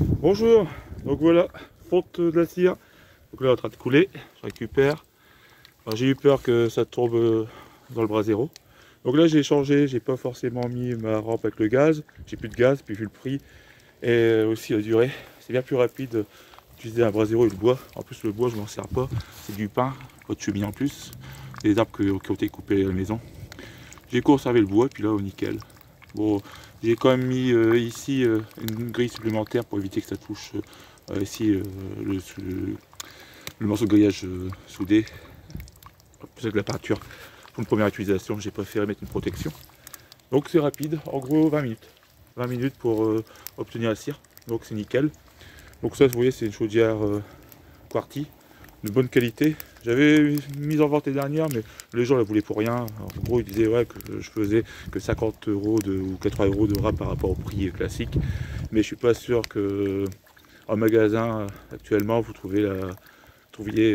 Bonjour, donc voilà, fonte de la cire. Donc là, en train de couler, je récupère. J'ai eu peur que ça tombe dans le brasero. Donc là, j'ai changé, j'ai pas forcément mis ma rampe avec le gaz. J'ai plus de gaz, puis vu le prix et aussi la durée, c'est bien plus rapide d'utiliser un brasero et le bois. En plus, le bois, je m'en sers pas, c'est du pin, pas de cheminée en plus. C'est des arbres qui ont été coupés à la maison. J'ai conservé le bois, puis là, au nickel. Bon, j'ai quand même mis ici une grille supplémentaire pour éviter que ça touche ici le morceau de grillage soudé. C'est que la peinture, pour une première utilisation, j'ai préféré mettre une protection. Donc c'est rapide, en gros 20 minutes. 20 minutes pour obtenir la cire, donc c'est nickel. Donc ça, vous voyez, c'est une chaudière Quarty, de bonne qualité. J'avais mis en vente l'année dernière, mais les gens la voulaient pour rien. En gros, ils disaient ouais, que je faisais que 50 euros ou 80 euros de rap par rapport au prix classique. Mais je suis pas sûr que en magasin actuellement vous trouviez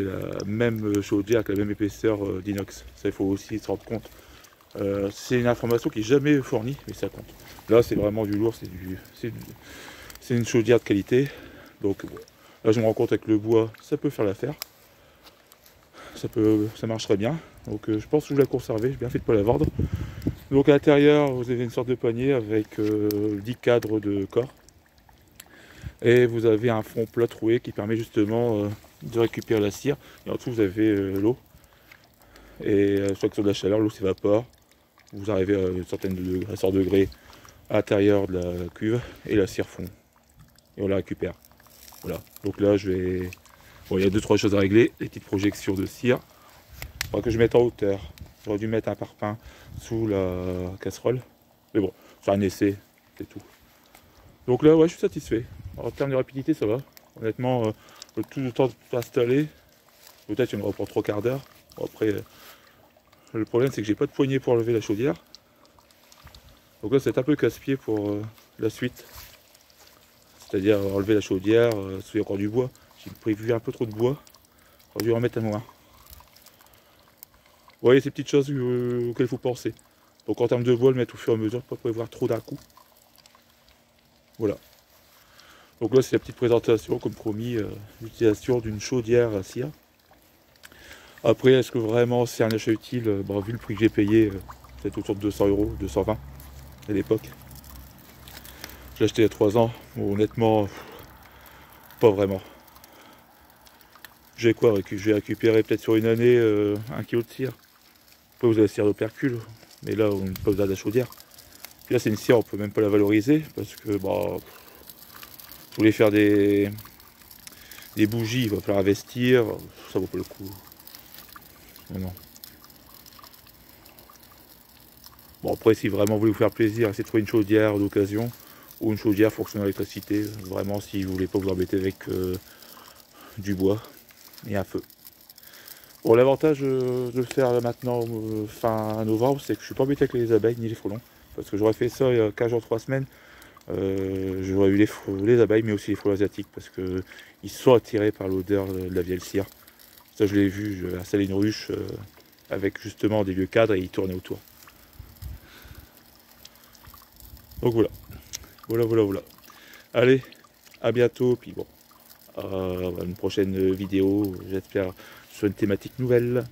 la même chaudière avec la même épaisseur d'inox. Ça, il faut aussi se rendre compte. C'est une information qui n'est jamais fournie, mais ça compte. Là, c'est vraiment du lourd, c'est une chaudière de qualité. Donc bon, là, je me rends compte avec le bois, ça peut faire l'affaire. Ça marcherait bien. Donc je pense que je vais la conserver, j'ai bien fait de ne pas la vendre. Donc à l'intérieur, vous avez une sorte de panier avec 10 cadres de corps. Et vous avez un fond plat troué qui permet justement de récupérer la cire. Et en dessous, vous avez l'eau. Et soit que sur de la chaleur, l'eau s'évapore. Vous arrivez à une certaine degré, à 100 degrés à l'intérieur de la cuve et la cire fond. Et on la récupère. Voilà. Donc là, je vais... Bon, il y a 2-3 choses à régler. Les petites projections de cire. Il faudra que je mette en hauteur. J'aurais dû mettre un parpaing sous la casserole. Mais bon, c'est un essai, c'est tout. Donc là, ouais, je suis satisfait. En termes de rapidité, ça va. Honnêtement, le temps de installer, peut-être il y en aura pour 3 quarts d'heure. Bon, après, le problème, c'est que j'ai pas de poignée pour enlever la chaudière. Donc là, c'est un peu casse-pied pour la suite. C'est-à-dire enlever la chaudière, sous encore du bois. J'ai prévu un peu trop de bois. J'aurais dû en mettre à moins. Vous voyez ces petites choses auxquelles il faut penser. Donc en termes de bois, le mettre au fur et à mesure, pas prévoir trop d'un coup. Voilà. Donc là, c'est la petite présentation, comme promis, l'utilisation d'une chaudière à cire. Après, est-ce que vraiment c'est un achat utile? Bon, vu le prix que j'ai payé, peut-être autour de 200 euros, 220 à l'époque. Je l'ai acheté il y a 3 ans. Bon, honnêtement, pas vraiment. J'ai quoi? J'ai récupéré peut-être sur une année 1 kg de cire. Après, vous avez la cire d'opercule, mais là, on n'a pas besoin de la chaudière. Puis là, c'est une cire, on peut même pas la valoriser parce que, bah, je voulais faire des bougies, il va falloir investir, ça vaut pas le coup. Non. Bon, après, si vraiment vous voulez vous faire plaisir, essayez de trouver une chaudière d'occasion ou une chaudière fonctionnant à l'électricité. Vraiment, si vous voulez pas vous embêter avec du bois et un feu. Bon, l'avantage de le faire là, maintenant fin novembre, c'est que je suis pas embêté avec les abeilles ni les frelons. Parce que j'aurais fait ça il y a 15 jours, 3 semaines. J'aurais eu les abeilles, mais aussi les frelons asiatiques, parce qu'ils sont attirés par l'odeur de la vieille cire. Ça, je l'ai vu, j'avais installé une ruche avec justement des vieux cadres et ils tournaient autour. Donc voilà, voilà. Allez, à bientôt, puis bon, une prochaine vidéo, j'espère, sur une thématique nouvelle.